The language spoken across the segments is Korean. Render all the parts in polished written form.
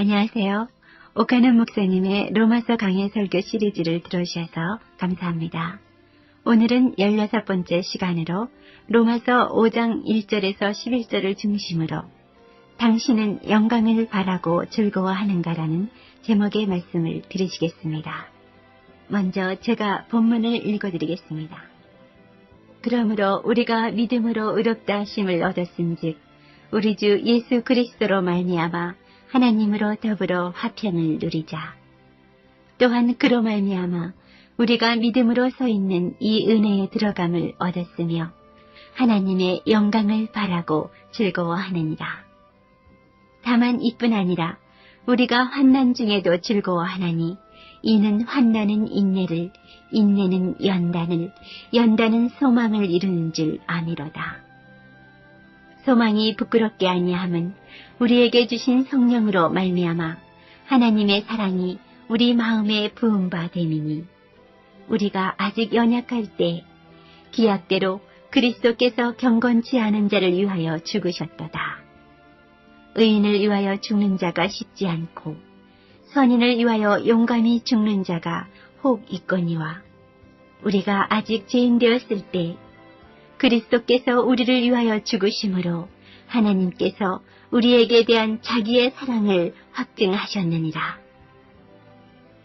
안녕하세요. 오카는 목사님의 로마서 강해 설교 시리즈를 들어주셔서 감사합니다. 오늘은 16번째 시간으로 로마서 5장 1절에서 11절을 중심으로 당신은 영광을 바라고 즐거워하는가라는 제목의 말씀을 들으시겠습니다. 먼저 제가 본문을 읽어드리겠습니다. 그러므로 우리가 믿음으로 의롭다 하심을 얻었은즉 우리 주 예수 그리스도로 말미암아 하나님으로 더불어 화평을 누리자. 또한 그로 말미암아 우리가 믿음으로 서 있는 이 은혜에 들어감을 얻었으며 하나님의 영광을 바라고 즐거워하느니라. 다만 이뿐 아니라 우리가 환난 중에도 즐거워하나니 이는 환난은 인내를, 인내는 연단을, 연단은 소망을 이루는 줄 아미로다. 소망이 부끄럽게 아니함은 우리에게 주신 성령으로 말미암아 하나님의 사랑이 우리 마음에 부은 바 됨이니 우리가 아직 연약할 때 기약대로 그리스도께서 경건치 않은 자를 위하여 죽으셨도다. 의인을 위하여 죽는 자가 쉽지 않고 선인을 위하여 용감히 죽는 자가 혹 있거니와 우리가 아직 죄인 되었을 때 그리스도께서 우리를 위하여 죽으심으로 하나님께서 우리에게 대한 자기의 사랑을 확증하셨느니라.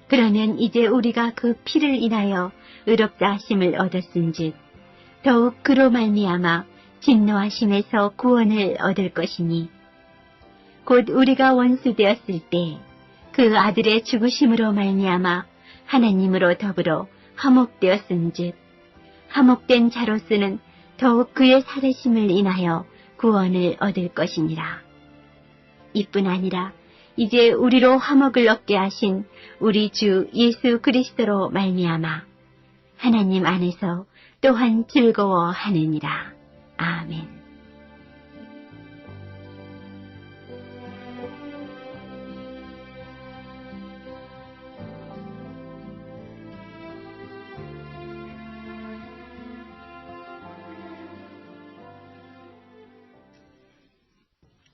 그러면 이제 우리가 그 피를 인하여 의롭다 하심을 얻었은즉 더욱 그로 말미암아 진노하심에서 구원을 얻을 것이니 곧 우리가 원수 되었을 때 그 아들의 죽으심으로 말미암아 하나님으로 더불어 화목되었은즉 화목된 자로서는 더욱 그의 살으심을 인하여 구원을 얻을 것이니라. 이뿐 아니라 이제 우리로 화목을 얻게 하신 우리 주 예수 그리스도로 말미암아 하나님 안에서 또한 즐거워하느니라. 아멘.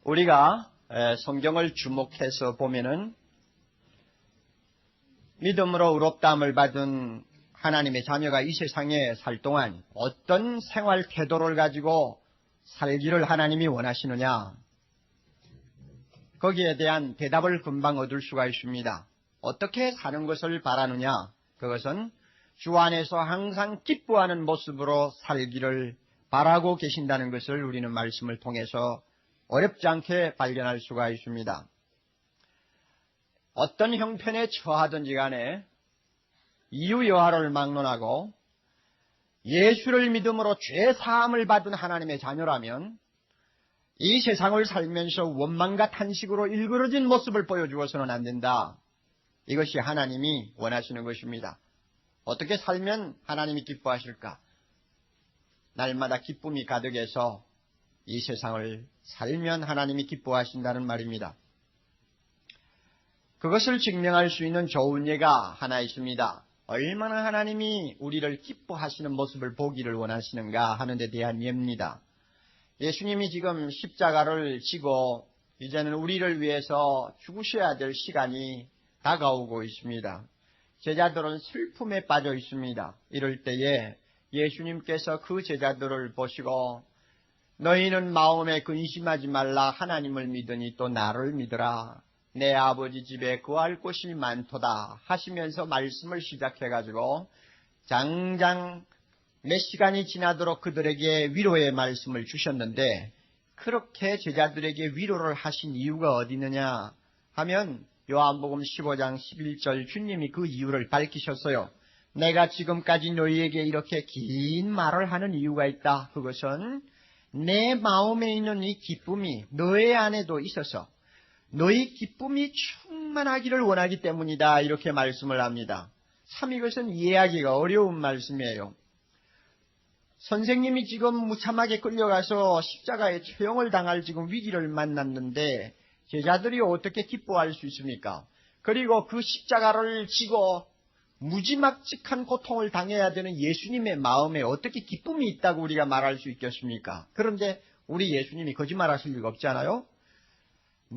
우리가 성경을 주목해서 보면은 믿음으로 의롭다함을 받은 하나님의 자녀가 이 세상에 살 동안 어떤 생활 태도를 가지고 살기를 하나님이 원하시느냐, 거기에 대한 대답을 금방 얻을 수가 있습니다. 어떻게 사는 것을 바라느냐, 그것은 주 안에서 항상 기뻐하는 모습으로 살기를 바라고 계신다는 것을 우리는 말씀을 통해서 어렵지 않게 발견할 수가 있습니다. 어떤 형편에 처하든지 간에 이유여하를 막론하고 예수를 믿음으로 죄 사함을 받은 하나님의 자녀라면 이 세상을 살면서 원망과 탄식으로 일그러진 모습을 보여주어서는 안 된다. 이것이 하나님이 원하시는 것입니다. 어떻게 살면 하나님이 기뻐하실까? 날마다 기쁨이 가득해서 이 세상을 살면 하나님이 기뻐하신다는 말입니다. 그것을 증명할 수 있는 좋은 예가 하나 있습니다. 얼마나 하나님이 우리를 기뻐하시는 모습을 보기를 원하시는가 하는 데 대한 예입니다. 예수님이 지금 십자가를 지고 이제는 우리를 위해서 죽으셔야 될 시간이 다가오고 있습니다. 제자들은 슬픔에 빠져 있습니다. 이럴 때에 예수님께서 그 제자들을 보시고 너희는 마음에 근심하지 말라. 하나님을 믿으니 또 나를 믿으라. 내 아버지 집에 거할 곳이 많도다 하시면서 말씀을 시작해가지고 장장 몇 시간이 지나도록 그들에게 위로의 말씀을 주셨는데, 그렇게 제자들에게 위로를 하신 이유가 어디 있느냐 하면 요한복음 15장 11절 주님이 그 이유를 밝히셨어요. 내가 지금까지 너희에게 이렇게 긴 말을 하는 이유가 있다. 그것은 내 마음에 있는 이 기쁨이 너희 안에도 있어서 너희 기쁨이 충만하기를 원하기 때문이다. 이렇게 말씀을 합니다. 참 이것은 이해하기가 어려운 말씀이에요. 선생님이 지금 무참하게 끌려가서 십자가에 처형을 당할 지금 위기를 만났는데 제자들이 어떻게 기뻐할 수 있습니까? 그리고 그 십자가를 지고 무지막지한 고통을 당해야 되는 예수님의 마음에 어떻게 기쁨이 있다고 우리가 말할 수 있겠습니까? 그런데 우리 예수님이 거짓말하실 리가 없잖아요.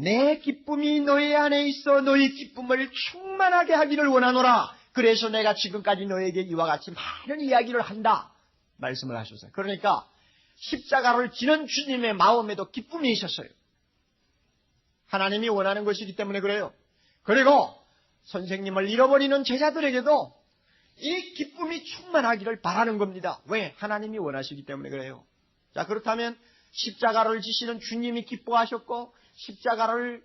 내 기쁨이 너희 안에 있어 너희 기쁨을 충만하게 하기를 원하노라. 그래서 내가 지금까지 너에게 이와 같이 많은 이야기를 한다 말씀을 하셨어요. 그러니까 십자가를 지는 주님의 마음에도 기쁨이 있었어요. 하나님이 원하는 것이기 때문에 그래요. 그리고 선생님을 잃어버리는 제자들에게도 이 기쁨이 충만하기를 바라는 겁니다. 왜? 하나님이 원하시기 때문에 그래요. 자, 그렇다면 십자가를 지시는 주님이 기뻐하셨고 십자가를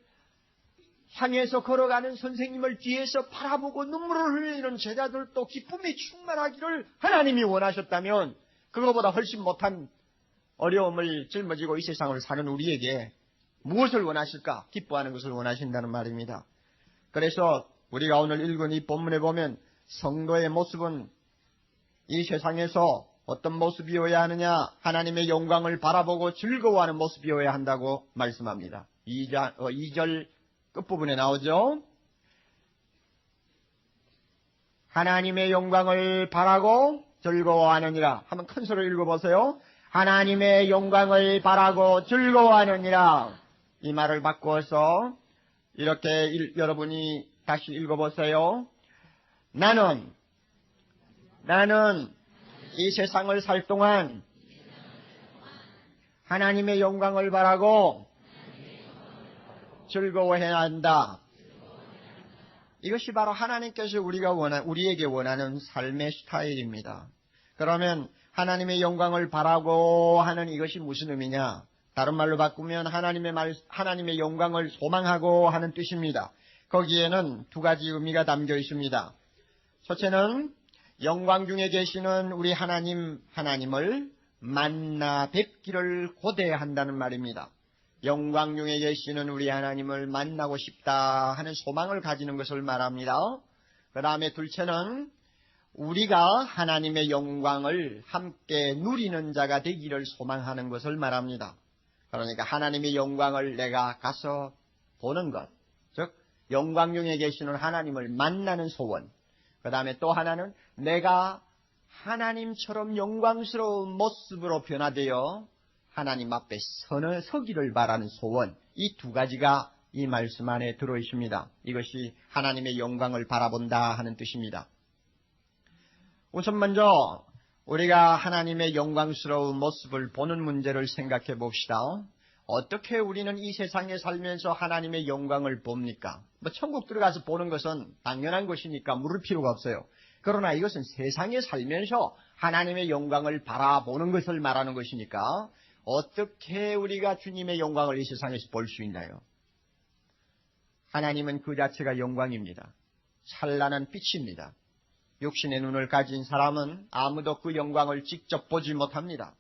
향해서 걸어가는 선생님을 뒤에서 바라보고 눈물을 흘리는 제자들도 기쁨이 충만하기를 하나님이 원하셨다면 그거보다 훨씬 못한 어려움을 짊어지고 이 세상을 사는 우리에게 무엇을 원하실까? 기뻐하는 것을 원하신다는 말입니다. 그래서 우리가 오늘 읽은 이 본문에 보면 성도의 모습은 이 세상에서 어떤 모습이어야 하느냐? 하나님의 영광을 바라보고 즐거워하는 모습이어야 한다고 말씀합니다. 2절 끝부분에 나오죠. 하나님의 영광을 바라고 즐거워하느니라. 한번 큰 소리로 읽어보세요. 하나님의 영광을 바라고 즐거워하느니라. 이 말을 바꾸어서 이렇게 여러분이 다시 읽어보세요. 나는 이 세상을 살 동안 하나님의 영광을 바라고 즐거워해야 한다. 이것이 바로 하나님께서 우리에게 원하는 삶의 스타일입니다. 그러면 하나님의 영광을 바라고 하는 이것이 무슨 의미냐? 다른 말로 바꾸면 하나님의 영광을 소망하고 하는 뜻입니다. 거기에는 두 가지 의미가 담겨 있습니다. 첫째는 영광 중에 계시는 우리 하나님을 만나 뵙기를 고대한다는 말입니다. 영광 중에 계시는 우리 하나님을 만나고 싶다 하는 소망을 가지는 것을 말합니다. 그 다음에 둘째는 우리가 하나님의 영광을 함께 누리는 자가 되기를 소망하는 것을 말합니다. 그러니까 하나님의 영광을 내가 가서 보는 것, 즉 영광 중에 계시는 하나님을 만나는 소원. 그 다음에 또 하나는 내가 하나님처럼 영광스러운 모습으로 변화되어 하나님 앞에 서기를 바라는 소원. 이 두 가지가 이 말씀 안에 들어 있습니다. 이것이 하나님의 영광을 바라본다 하는 뜻입니다. 우선 먼저 우리가 하나님의 영광스러운 모습을 보는 문제를 생각해 봅시다. 어떻게 우리는 이 세상에 살면서 하나님의 영광을 봅니까? 천국 들어가서 보는 것은 당연한 것이니까 물을 필요가 없어요. 그러나 이것은 세상에 살면서 하나님의 영광을 바라보는 것을 말하는 것이니까 어떻게 우리가 주님의 영광을 이 세상에서 볼 수 있나요? 하나님은 그 자체가 영광입니다. 찬란한 빛입니다. 육신의 눈을 가진 사람은 아무도 그 영광을 직접 보지 못합니다.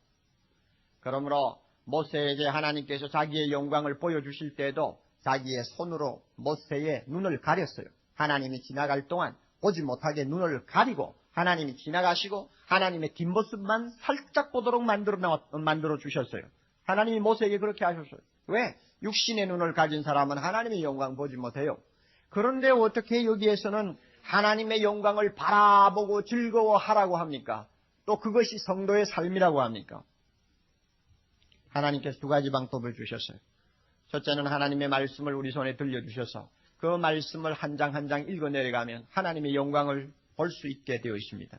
그러므로 모세에게 하나님께서 자기의 영광을 보여주실 때에도 자기의 손으로 모세의 눈을 가렸어요. 하나님이 지나갈 동안 보지 못하게 눈을 가리고 하나님이 지나가시고 하나님의 뒷모습만 살짝 보도록 만들어 주셨어요. 하나님이 모세에게 그렇게 하셨어요. 왜? 육신의 눈을 가진 사람은 하나님의 영광 보지 못해요. 그런데 어떻게 여기에서는 하나님의 영광을 바라보고 즐거워하라고 합니까? 또 그것이 성도의 삶이라고 합니까? 하나님께서 두 가지 방법을 주셨어요. 첫째는 하나님의 말씀을 우리 손에 들려주셔서 그 말씀을 한 장 한 장 읽어내려가면 하나님의 영광을 볼 수 있게 되어 있습니다.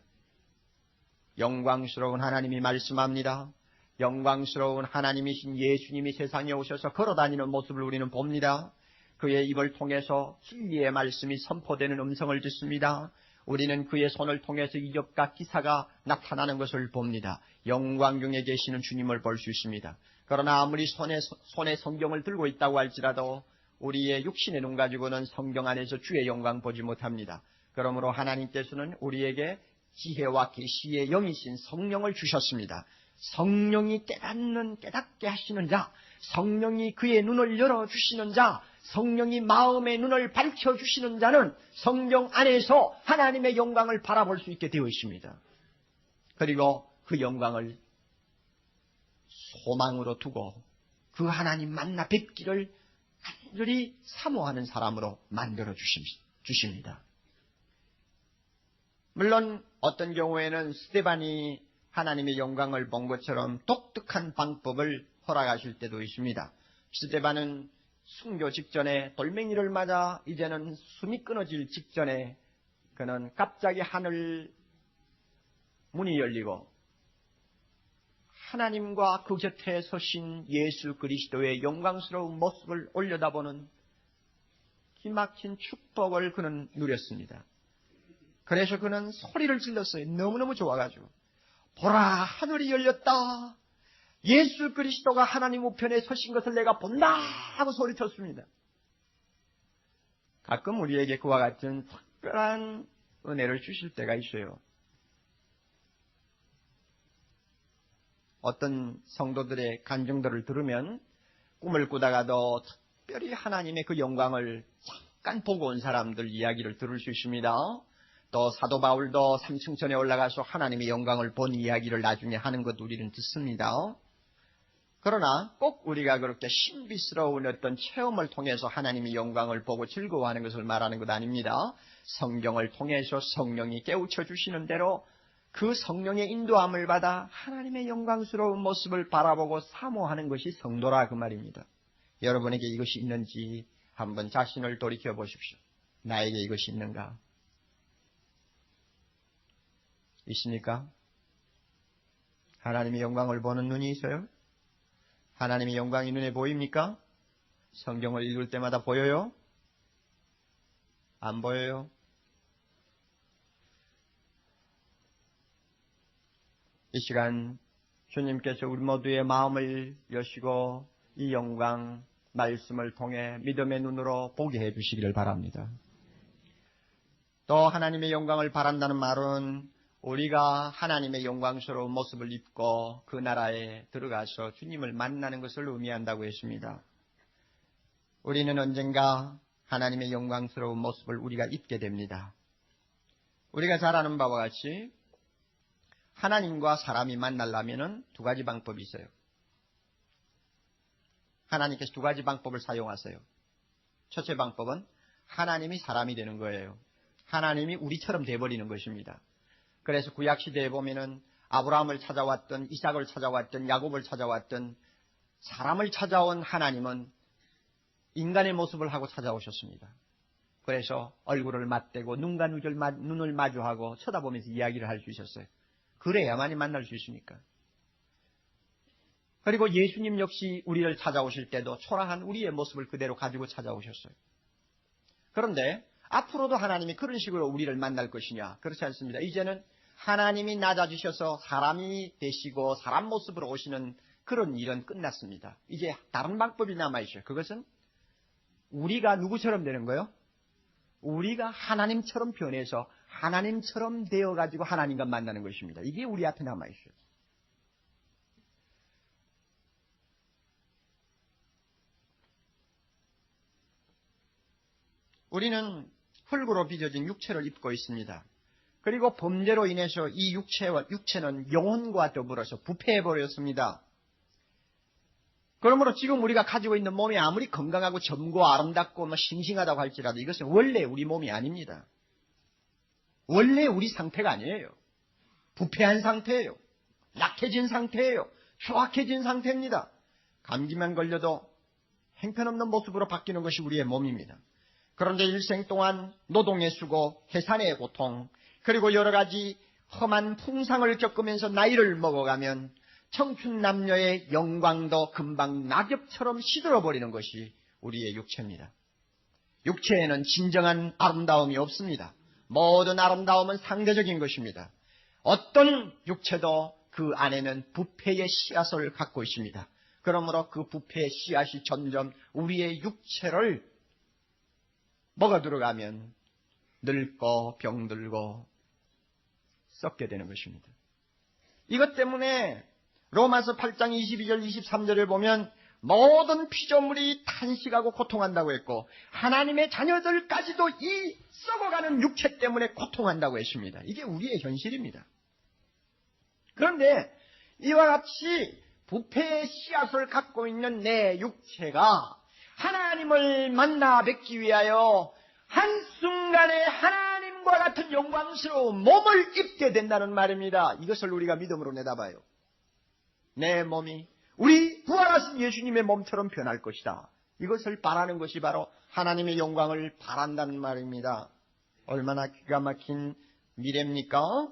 영광스러운 하나님이 말씀합니다. 영광스러운 하나님이신 예수님이 세상에 오셔서 걸어다니는 모습을 우리는 봅니다. 그의 입을 통해서 진리의 말씀이 선포되는 음성을 듣습니다. 우리는 그의 손을 통해서 이적과 기사가 나타나는 것을 봅니다. 영광 중에 계시는 주님을 볼 수 있습니다. 그러나 아무리 손에 성경을 들고 있다고 할지라도 우리의 육신의 눈 가지고는 성경 안에서 주의 영광 보지 못합니다. 그러므로 하나님께서는 우리에게 지혜와 계시의 영이신 성령을 주셨습니다. 성령이 깨닫게 하시는 자, 성령이 그의 눈을 열어주시는 자, 성령이 마음의 눈을 밝혀주시는 자는 성경 안에서 하나님의 영광을 바라볼 수 있게 되어 있습니다. 그리고 그 영광을 소망으로 두고 그 하나님 만나 뵙기를 간절히 사모하는 사람으로 만들어 주십니다. 물론 어떤 경우에는 스데반이 하나님의 영광을 본 것처럼 독특한 방법을 허락하실 때도 있습니다. 스데반은 순교 직전에 돌멩이를 맞아 이제는 숨이 끊어질 직전에 그는 갑자기 하늘 문이 열리고 하나님과 그 곁에 서신 예수 그리스도의 영광스러운 모습을 올려다보는 기막힌 축복을 그는 누렸습니다. 그래서 그는 소리를 질렀어요. 너무너무 좋아가지고. 보라, 하늘이 열렸다. 예수 그리스도가 하나님 우편에 서신 것을 내가 본다 하고 소리쳤습니다. 가끔 우리에게 그와 같은 특별한 은혜를 주실 때가 있어요. 어떤 성도들의 간증들을 들으면 꿈을 꾸다가도 특별히 하나님의 그 영광을 잠깐 보고 온 사람들 이야기를 들을 수 있습니다. 또 사도 바울도 삼층천에 올라가서 하나님의 영광을 본 이야기를 나중에 하는 것 우리는 듣습니다. 그러나 꼭 우리가 그렇게 신비스러운 어떤 체험을 통해서 하나님의 영광을 보고 즐거워하는 것을 말하는 것 아닙니다. 성경을 통해서 성령이 깨우쳐 주시는 대로 그 성령의 인도함을 받아 하나님의 영광스러운 모습을 바라보고 사모하는 것이 성도라 그 말입니다. 여러분에게 이것이 있는지 한번 자신을 돌이켜 보십시오. 나에게 이것이 있는가? 있습니까? 하나님의 영광을 보는 눈이 있어요? 하나님의 영광이 눈에 보입니까? 성경을 읽을 때마다 보여요? 안 보여요? 이 시간 주님께서 우리 모두의 마음을 여시고 이 영광 말씀을 통해 믿음의 눈으로 보게 해주시기를 바랍니다. 또 하나님의 영광을 바란다는 말은 우리가 하나님의 영광스러운 모습을 입고 그 나라에 들어가서 주님을 만나는 것을 의미한다고 했습니다. 우리는 언젠가 하나님의 영광스러운 모습을 우리가 입게 됩니다. 우리가 잘 아는 바와 같이 하나님과 사람이 만나려면 두 가지 방법이 있어요. 하나님께서 두 가지 방법을 사용하세요. 첫째 방법은 하나님이 사람이 되는 거예요. 하나님이 우리처럼 돼버리는 것입니다. 그래서 구약시대에 보면은 아브라함을 찾아왔던 이삭을 찾아왔던 야곱을 찾아왔던 사람을 찾아온 하나님은 인간의 모습을 하고 찾아오셨습니다. 그래서 얼굴을 맞대고 눈과 눈을 마주하고 쳐다보면서 이야기를 할 수 있었어요. 그래야만이 만날 수 있으니까. 그리고 예수님 역시 우리를 찾아오실 때도 초라한 우리의 모습을 그대로 가지고 찾아오셨어요. 그런데 앞으로도 하나님이 그런 식으로 우리를 만날 것이냐? 그렇지 않습니다. 이제는 하나님이 낮아지셔서 사람이 되시고 사람 모습으로 오시는 그런 일은 끝났습니다. 이제 다른 방법이 남아있어요. 그것은 우리가 누구처럼 되는 거예요? 우리가 하나님처럼 변해서 하나님처럼 되어가지고 하나님과 만나는 것입니다. 이게 우리 앞에 남아있어요. 우리는 흙으로 빚어진 육체를 입고 있습니다. 그리고 범죄로 인해서 이 육체는 영혼과 더불어서 부패해버렸습니다. 그러므로 지금 우리가 가지고 있는 몸이 아무리 건강하고 젊고 아름답고 싱싱하다고 할지라도 이것은 원래 우리 몸이 아닙니다. 원래 우리 상태가 아니에요. 부패한 상태예요. 약해진 상태예요. 추악해진 상태입니다. 감기만 걸려도 형편없는 모습으로 바뀌는 것이 우리의 몸입니다. 그런데 일생 동안 노동의 수고, 해산의 고통, 그리고 여러 가지 험한 풍상을 겪으면서 나이를 먹어가면 청춘 남녀의 영광도 금방 낙엽처럼 시들어버리는 것이 우리의 육체입니다. 육체에는 진정한 아름다움이 없습니다. 모든 아름다움은 상대적인 것입니다. 어떤 육체도 그 안에는 부패의 씨앗을 갖고 있습니다. 그러므로 그 부패의 씨앗이 점점 우리의 육체를 먹어 들어가면 늙고 병들고 썩게 되는 것입니다. 이것 때문에 로마서 8장 22절 23절을 보면 모든 피조물이 탄식하고 고통한다고 했고 하나님의 자녀들까지도 이 썩어가는 육체 때문에 고통한다고 했습니다. 이게 우리의 현실입니다. 그런데 이와 같이 부패의 씨앗을 갖고 있는 내 육체가 하나님을 만나 뵙기 위하여 한순간에 하나님과 같은 영광스러운 몸을 입게 된다는 말입니다. 이것을 우리가 믿음으로 내다봐요. 내 몸이 우리 부활하신 예수님의 몸처럼 변할 것이다. 이것을 바라는 것이 바로 하나님의 영광을 바란다는 말입니다. 얼마나 기가 막힌 미래입니까?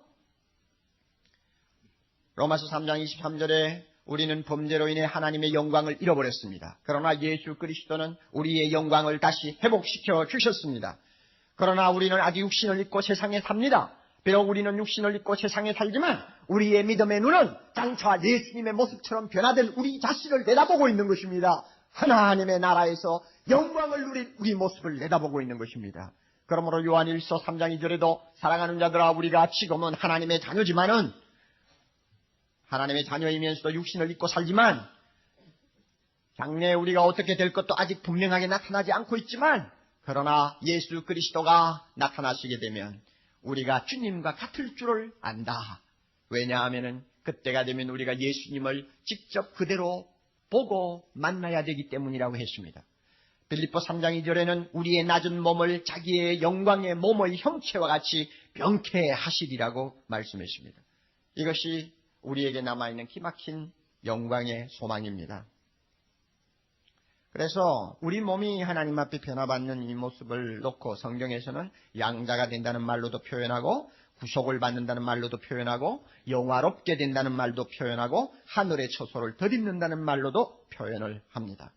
로마서 3장 23절에 우리는 범죄로 인해 하나님의 영광을 잃어버렸습니다. 그러나 예수 그리스도는 우리의 영광을 다시 회복시켜 주셨습니다. 그러나 우리는 아직 육신을 입고 세상에 삽니다. 비록 우리는 육신을 입고 세상에 살지만 우리의 믿음의 눈은 장차 예수님의 모습처럼 변화된 우리 자신을 내다보고 있는 것입니다. 하나님의 나라에서 영광을 누릴 우리 모습을 내다보고 있는 것입니다. 그러므로 요한일서 3장 2절에도 사랑하는 자들아 우리가 지금은 하나님의 자녀지만은 하나님의 자녀이면서도 육신을 입고 살지만 장래에 우리가 어떻게 될 것도 아직 분명하게 나타나지 않고 있지만 그러나 예수 그리스도가 나타나시게 되면 우리가 주님과 같을 줄을 안다. 왜냐하면 그때가 되면 우리가 예수님을 직접 그대로 보고 만나야 되기 때문이라고 했습니다. 빌립보 3장 2절에는 우리의 낮은 몸을 자기의 영광의 몸의 형체와 같이 명쾌하시리라고 말씀했습니다. 이것이 우리에게 남아있는 기막힌 영광의 소망입니다. 그래서 우리 몸이 하나님 앞에 변화받는 이 모습을 놓고 성경에서는 양자가 된다는 말로도 표현하고 구속을 받는다는 말로도 표현하고 영화롭게 된다는 말도 표현하고 하늘의 처소를 덧입는다는 말로도 표현을 합니다.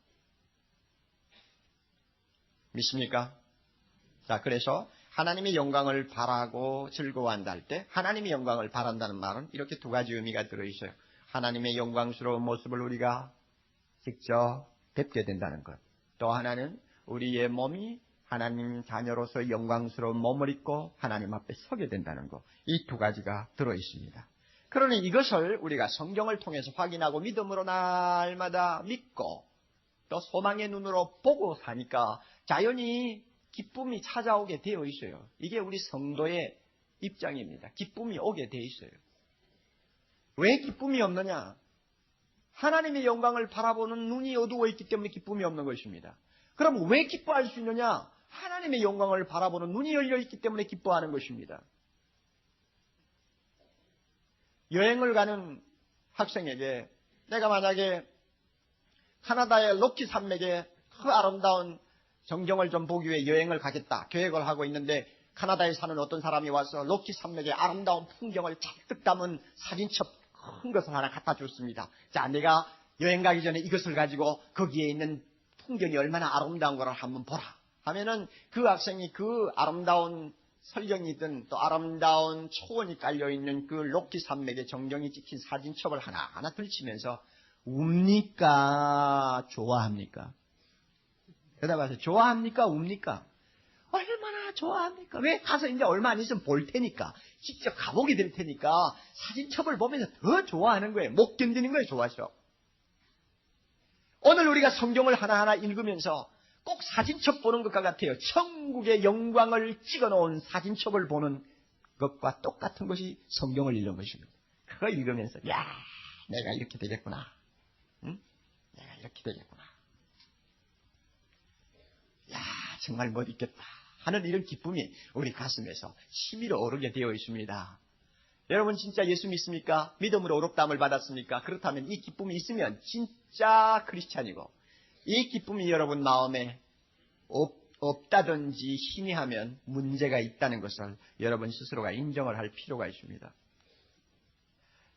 믿습니까? 자, 그래서 하나님의 영광을 바라고 즐거워한다 할 때 하나님의 영광을 바란다는 말은 이렇게 두 가지 의미가 들어있어요. 하나님의 영광스러운 모습을 우리가 직접 뵙게 된다는 것. 또 하나는 우리의 몸이 하나님 자녀로서 영광스러운 몸을 입고 하나님 앞에 서게 된다는 것. 이 두 가지가 들어있습니다. 그러니 이것을 우리가 성경을 통해서 확인하고 믿음으로 날마다 믿고 또 소망의 눈으로 보고 사니까 자연히 기쁨이 찾아오게 되어 있어요. 이게 우리 성도의 입장입니다. 기쁨이 오게 되어 있어요. 왜 기쁨이 없느냐? 하나님의 영광을 바라보는 눈이 어두워 있기 때문에 기쁨이 없는 것입니다. 그럼 왜 기뻐할 수 있느냐? 하나님의 영광을 바라보는 눈이 열려 있기 때문에 기뻐하는 것입니다. 여행을 가는 학생에게 내가 만약에 카나다의 로키 산맥에 그 아름다운 정경을 좀 보기 위해 여행을 가겠다 계획을 하고 있는데 카나다에 사는 어떤 사람이 와서 로키 산맥의 아름다운 풍경을 잔뜩 담은 사진첩 큰 것을 하나 갖다 줬습니다. 자, 내가 여행 가기 전에 이것을 가지고 거기에 있는 풍경이 얼마나 아름다운 걸 한번 보라 하면은 그 학생이 그 아름다운 설경이든 또 아름다운 초원이 깔려있는 그 로키 산맥의 정경이 찍힌 사진첩을 하나하나 들치면서 웁니까? 좋아합니까? 대답하세요. 좋아합니까? 웁니까? 얼마나 좋아합니까? 왜? 가서 이제 얼마 안 있으면 볼 테니까. 직접 가보게 될 테니까 사진첩을 보면서 더 좋아하는 거예요. 못 견디는 거예요. 좋아서. 오늘 우리가 성경을 하나하나 읽으면서 꼭 사진첩 보는 것과 같아요. 천국의 영광을 찍어놓은 사진첩을 보는 것과 똑같은 것이 성경을 읽는 것입니다. 그거 읽으면서 야, 내가 이렇게 되겠구나. 응? 내가 이렇게 되겠구나. 야, 정말 못 있겠다 하는 이런 기쁨이 우리 가슴에서 치밀어 오르게 되어 있습니다. 여러분 진짜 예수 믿습니까? 믿음으로 의롭다함을 받았습니까? 그렇다면 이 기쁨이 있으면 진짜 크리스찬이고 이 기쁨이 여러분 마음에 없다든지 희미하면 문제가 있다는 것을 여러분 스스로가 인정을 할 필요가 있습니다.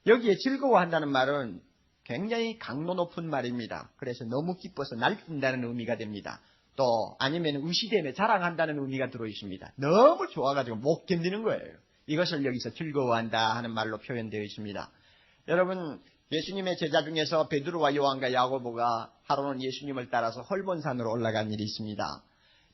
여기에 즐거워한다는 말은 굉장히 강도 높은 말입니다. 그래서 너무 기뻐서 날뛴다는 의미가 됩니다. 또 아니면 의시됨에 자랑한다는 의미가 들어있습니다. 너무 좋아가지고 못 견디는 거예요. 이것을 여기서 즐거워한다 하는 말로 표현되어 있습니다. 여러분 예수님의 제자 중에서 베드로와 요한과 야고보가 하루는 예수님을 따라서 헐몬산으로 올라간 일이 있습니다.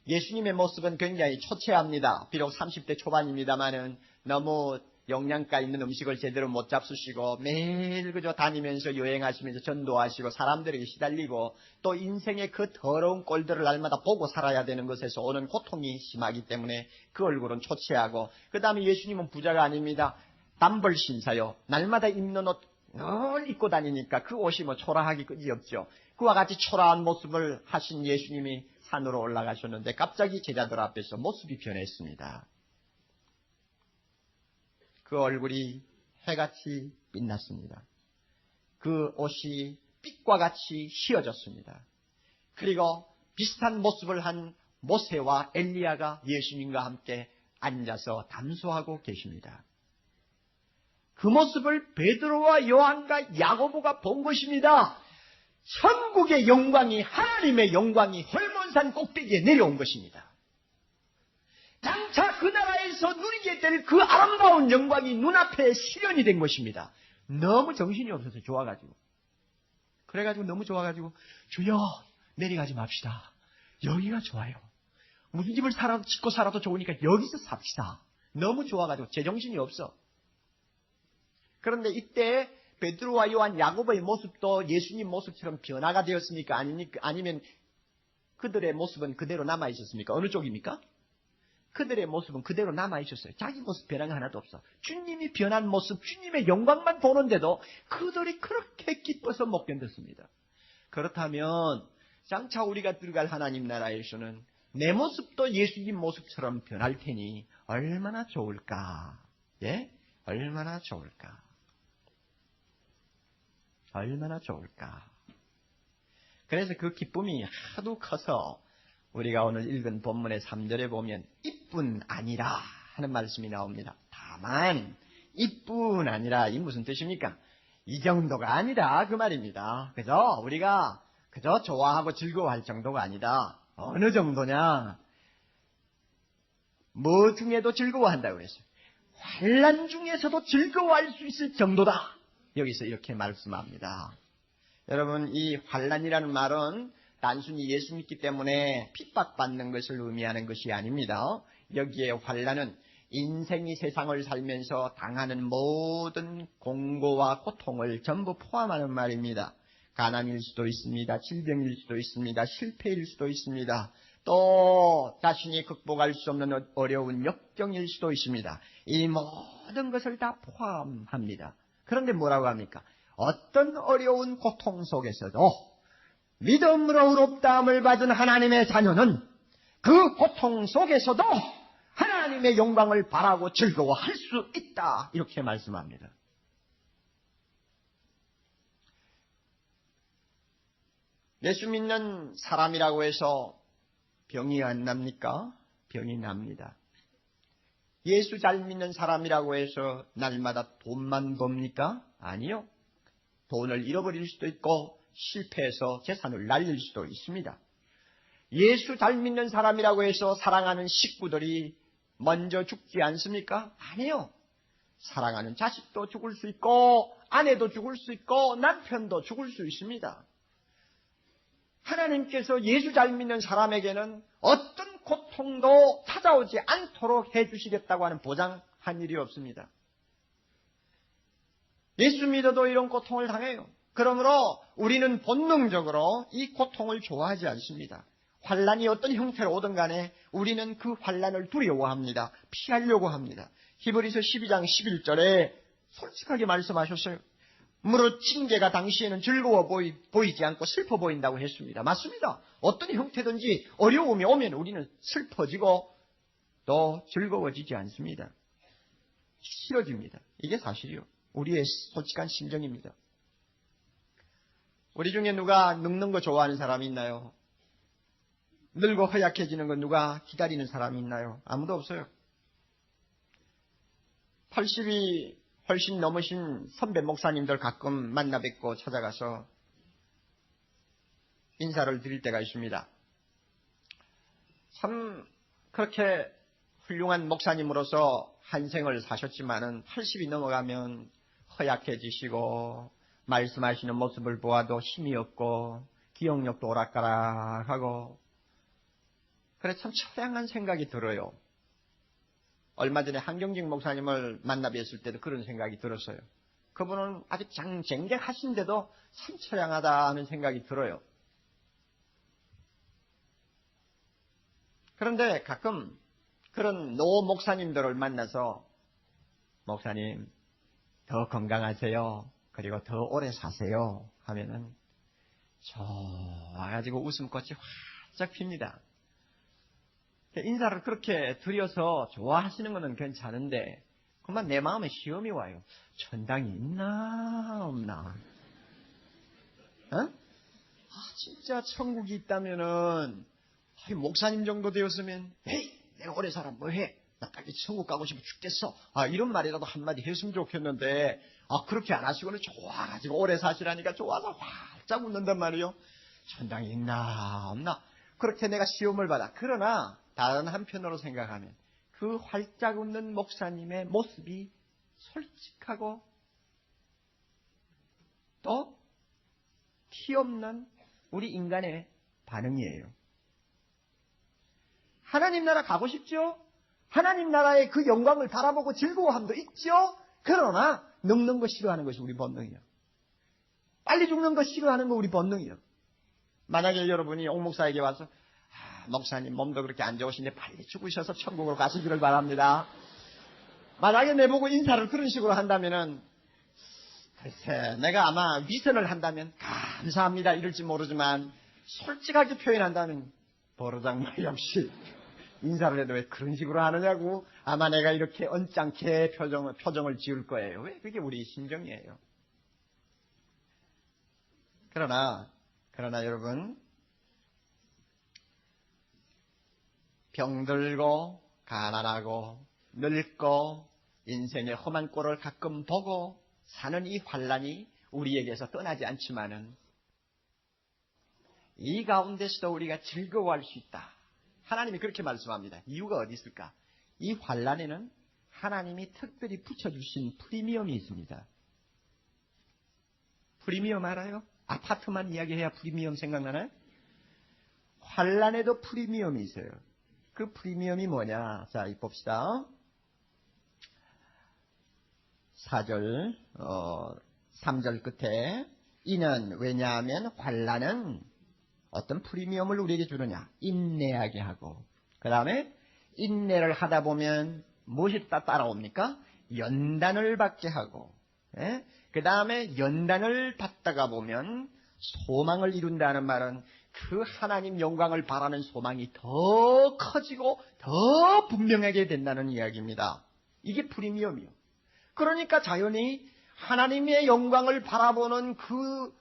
예수님의 모습은 굉장히 초췌합니다. 비록 30대 초반입니다만은 너무 영양가 있는 음식을 제대로 못 잡수시고 매일 그저 다니면서 여행하시면서 전도하시고 사람들에게 시달리고 또 인생의 그 더러운 꼴들을 날마다 보고 살아야 되는 것에서 오는 고통이 심하기 때문에 그 얼굴은 초췌하고 그 다음에 예수님은 부자가 아닙니다. 단벌 신사요. 날마다 입는 옷 늘 입고 다니니까 그 옷이 뭐 초라하기 끄지없죠. 그와 같이 초라한 모습을 하신 예수님이 산으로 올라가셨는데 갑자기 제자들 앞에서 모습이 변했습니다. 그 얼굴이 해같이 빛났습니다. 그 옷이 빛과 같이 휘어졌습니다. 그리고 비슷한 모습을 한 모세와 엘리야가 예수님과 함께 앉아서 담소하고 계십니다. 그 모습을 베드로와 요한과 야고보가 본 것입니다. 천국의 영광이, 하나님의 영광이 헐몬산 꼭대기에 내려온 것입니다. 장차 그 나라에서 누리게 될 그 아름다운 영광이 눈앞에 실현이 된 것입니다. 너무 정신이 없어서 좋아가지고. 그래가지고 너무 좋아가지고 주여 내려가지 맙시다. 여기가 좋아요. 무슨 집을 짓고 살아도 좋으니까 여기서 삽시다. 너무 좋아가지고 제정신이 없어. 그런데 이때 베드로와 요한, 야고보의 모습도 예수님 모습처럼 변화가 되었습니까? 아니면 그들의 모습은 그대로 남아있었습니까? 어느 쪽입니까? 그들의 모습은 그대로 남아있었어요. 자기 모습 변한 게 하나도 없어. 주님이 변한 모습, 주님의 영광만 보는데도 그들이 그렇게 기뻐서 못 견뎠습니다. 그렇다면 장차 우리가 들어갈 하나님 나라에서는 내 모습도 예수님 모습처럼 변할 테니 얼마나 좋을까? 예? 얼마나 좋을까? 얼마나 좋을까? 그래서 그 기쁨이 하도 커서 우리가 오늘 읽은 본문의 3절에 보면 이뿐 아니라 하는 말씀이 나옵니다. 다만 이뿐 아니라 이 무슨 뜻입니까? 이 정도가 아니라 그 말입니다. 그죠? 우리가 그저 좋아하고 즐거워할 정도가 아니다. 어느 정도냐? 뭐 중에도 즐거워한다고 그랬어요. 환난 중에서도 즐거워할 수 있을 정도다. 여기서 이렇게 말씀합니다. 여러분, 이 환난이라는 말은 단순히 예수 믿기 때문에 핍박받는 것을 의미하는 것이 아닙니다. 여기에 환난은 인생이 세상을 살면서 당하는 모든 공고와 고통을 전부 포함하는 말입니다. 가난일 수도 있습니다. 질병일 수도 있습니다. 실패일 수도 있습니다. 또 자신이 극복할 수 없는 어려운 역경일 수도 있습니다. 이 모든 것을 다 포함합니다. 그런데 뭐라고 합니까? 어떤 어려운 고통 속에서도 믿음으로 의롭다함을 받은 하나님의 자녀는 그 고통 속에서도 하나님의 영광을 바라고 즐거워할 수 있다. 이렇게 말씀합니다. 예수 믿는 사람이라고 해서 병이 안 납니까? 병이 납니다. 예수 잘 믿는 사람이라고 해서 날마다 돈만 법니까? 아니요. 돈을 잃어버릴 수도 있고 실패해서 재산을 날릴 수도 있습니다. 예수 잘 믿는 사람이라고 해서 사랑하는 식구들이 먼저 죽지 않습니까? 아니요. 사랑하는 자식도 죽을 수 있고 아내도 죽을 수 있고 남편도 죽을 수 있습니다. 하나님께서 예수 잘 믿는 사람에게는 어떤 고통도 찾아오지 않도록 해주시겠다고 하는 보장한 일이 없습니다. 예수 믿어도 이런 고통을 당해요. 그러므로 우리는 본능적으로 이 고통을 좋아하지 않습니다. 환난이 어떤 형태로 오든 간에 우리는 그 환난을 두려워합니다. 피하려고 합니다. 히브리서 12장 11절에 솔직하게 말씀하셨어요. 무릇 징계가 당시에는 즐거워 보이지 않고 슬퍼 보인다고 했습니다. 맞습니다. 어떤 형태든지 어려움이 오면 우리는 슬퍼지고 또 즐거워지지 않습니다. 싫어집니다. 이게 사실이요. 우리의 솔직한 심정입니다. 우리 중에 누가 늙는 거 좋아하는 사람이 있나요? 늙고 허약해지는 거 누가 기다리는 사람이 있나요? 아무도 없어요. 80이 훨씬 넘으신 선배 목사님들 가끔 만나 뵙고 찾아가서 인사를 드릴 때가 있습니다. 참 그렇게 훌륭한 목사님으로서 한 생을 사셨지만은 80이 넘어가면 허약해지시고 말씀하시는 모습을 보아도 힘이 없고 기억력도 오락가락하고 그래 참 처량한 생각이 들어요. 얼마 전에 한경직 목사님을 만나 뵀을 때도 그런 생각이 들었어요. 그분은 아주 쟁쟁하신데도 참 처량하다 하는 생각이 들어요. 그런데 가끔 그런 노 목사님들을 만나서 목사님 더 건강하세요. 그리고 더 오래 사세요 하면은 좋아가지고 웃음꽃이 활짝 핍니다. 인사를 그렇게 드려서 좋아하시는 것은 괜찮은데 그만 내 마음에 시험이 와요. 천당이 있나 없나? 어? 진짜 천국이 있다면은 목사님 정도 되었으면 에이 내가 오래 살아 뭐해? 나 빨리 천국 가고 싶어 죽겠어. 이런 말이라도 한마디 했으면 좋겠는데 그렇게 안 하시고는 좋아가지고 오래 사시라니까 좋아서 활짝 웃는단 말이요. 천당이 있나 없나 그렇게 내가 시험을 받아. 그러나 다른 한편으로 생각하면 그 활짝 웃는 목사님의 모습이 솔직하고 또 티 없는 우리 인간의 반응이에요. 하나님 나라 가고 싶죠? 하나님 나라의 그 영광을 바라보고 즐거워함도 있죠? 그러나 늙는 거 싫어하는 것이 우리 본능이에요. 빨리 죽는 거 싫어하는 거 우리 본능이에요. 만약에 여러분이 옥 목사에게 와서 목사님 몸도 그렇게 안 좋으신데 빨리 죽으셔서 천국으로 가시기를 바랍니다. 만약에 내보고 인사를 그런 식으로 한다면은 글쎄 내가 아마 위선을 한다면 감사합니다 이럴지 모르지만 솔직하게 표현한다면 버르장머리 없이 인사를 해도 왜 그런 식으로 하느냐고 아마 내가 이렇게 언짢게 표정을 지을 거예요. 왜? 그게 우리 심정이에요. 그러나 여러분 병들고 가난하고 늙고 인생의 험한 꼴을 가끔 보고 사는 이 환란이 우리에게서 떠나지 않지만은 이 가운데서도 우리가 즐거워할 수 있다. 하나님이 그렇게 말씀합니다. 이유가 어디 있을까? 이 환란에는 하나님이 특별히 붙여주신 프리미엄이 있습니다. 프리미엄 알아요? 아파트만 이야기해야 프리미엄 생각나나요? 환란에도 프리미엄이 있어요. 그 프리미엄이 뭐냐? 자, 이 봅시다. 4절, 3절 끝에 이는 왜냐하면 환란은 어떤 프리미엄을 우리에게 주느냐? 인내하게 하고 그 다음에 인내를 하다 보면 무엇이 따라옵니까? 연단을 받게 하고 그 다음에 연단을 받다가 보면 소망을 이룬다는 말은 그 하나님 영광을 바라는 소망이 더 커지고 더 분명하게 된다는 이야기입니다. 이게 프리미엄이요. 그러니까 자연히 하나님의 영광을 바라보는 그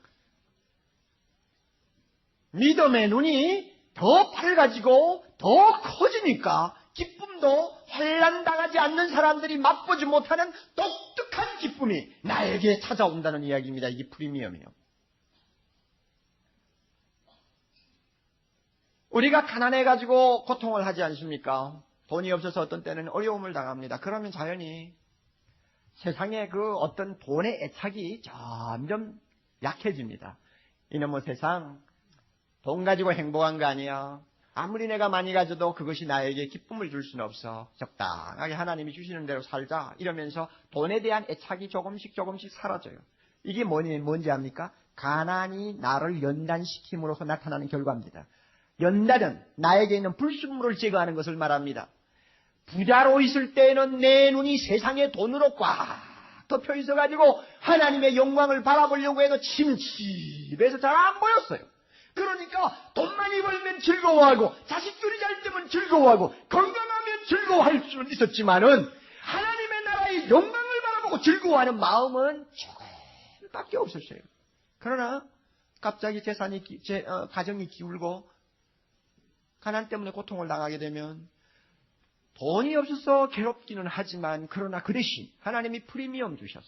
믿음의 눈이 더 밝아지고 더 커지니까 기쁨도 환난당하지 않는 사람들이 맛보지 못하는 독특한 기쁨이 나에게 찾아온다는 이야기입니다. 이게 프리미엄이에요. 우리가 가난해가지고 고통을 하지 않습니까? 돈이 없어서 어떤 때는 어려움을 당합니다. 그러면 자연히 세상에 그 어떤 돈의 애착이 점점 약해집니다. 이놈의 세상 돈 가지고 행복한 거 아니야. 아무리 내가 많이 가져도 그것이 나에게 기쁨을 줄 수는 없어. 적당하게 하나님이 주시는 대로 살자. 이러면서 돈에 대한 애착이 조금씩 사라져요. 이게 뭔지 압니까? 가난이 나를 연단시킴으로써 나타나는 결과입니다. 연단은 나에게 있는 불순물을 제거하는 것을 말합니다. 부자로 있을 때에는 내 눈이 세상의 돈으로 꽉 덮여 있어가지고 하나님의 영광을 바라보려고 해도 침침해서 잘 안 보였어요. 그러니까 돈 많이 벌면 즐거워하고 자식들이 잘 되면 즐거워하고 건강하면 즐거워할 수는 있었지만은 하나님의 나라의 영광을 바라보고 즐거워하는 마음은 조금밖에 없었어요. 그러나 갑자기 가정이 기울고 가난 때문에 고통을 당하게 되면 돈이 없어서 괴롭기는 하지만 그러나 그 대신 하나님이 프리미엄 주셔서